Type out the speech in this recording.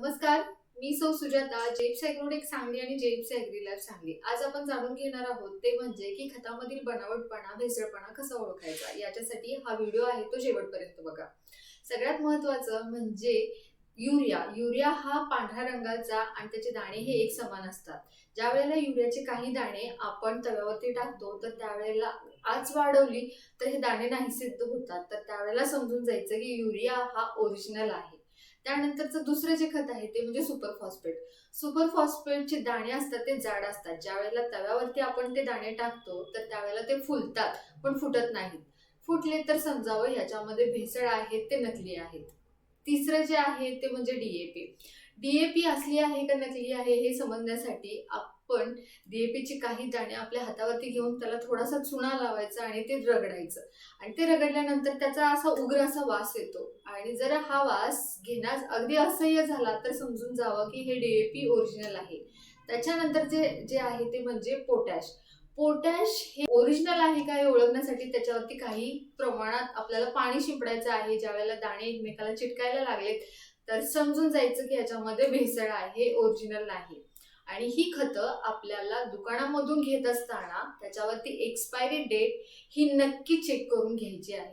नमस्कार, मी सौ सुजाता, जेप्स ॲग्रोटेक सांगली आणि जेप्स ॲग्री लॅब सांगली. आज आपण जाणून घेणार आहोत ते म्हणजे की खतामधील बनावटपणा, भेसळपणा कसा ओळखायचा. याच्यासाठी हा व्हिडिओ आहे तो शेवटपर्यंत बघा. सगळ्यात महत्त्वाचं म्हणजे युरिया. युरिया हा पांढऱ्या रंगाचा आणि त्याचे दाणे हे एक समान असतात. ज्या वेळेला युरियाचे काही दाणे आपण तव्यावरती टाकतो तर त्यावेळेला आच वाढवली तर हे दाणे नाहीसे होतात. तर त्यावेळेला समजून जायचं की युरिया हा ओरिजिनल आहे. त्यानंतरचं दुसरं जे खत आहे ते म्हणजे सुपर फॉस्फेट. सुपर फॉस्फेटचे दाणे असतात ते जाड असतात. ज्या वेळेला तव्यावरती आपण ते दाणे टाकतो तर त्यावेळेला ते फुलतात पण फुटत नाहीत. फुटले तर समजावं ह्याच्यामध्ये भेसळ आहेत, ते नकली आहेत. तिसरं जे आहे ते म्हणजे डीएपी. डीएपी असली आहे का नकली आहे हे समजण्यासाठी आपण डीएपीचे काही दाणे आपल्या हातावरती घेऊन त्याला थोडासा चुना लावायचा आणि ते रगडायचं. आणि ते रगडल्यानंतर त्याचा असा उग्र असा वास येतो आणि जर हा वास घेण्यास अगदी असह्य झाला तर समजून जावं की हे डीएपी ओरिजिनल आहे. त्याच्यानंतर जे जे आहे ते म्हणजे पोटॅश. पोटॅश हे ओरिजिनल आहे का हे ओळखण्यासाठी त्याच्यावरती काही प्रमाणात आपल्याला पाणी शिंपडायचं आहे. ज्यावेळेला दाणे एकमेकाला चिटकायला लागलेत तर समजून जायचं की याच्यामध्ये भेसळ आहे, ओरिजिनल नाही. आणि ही खतं आपल्याला दुकानामधून घेत असताना त्याच्यावरती एक्सपायरी डेट ही नक्की चेक करून घ्यायची आहे.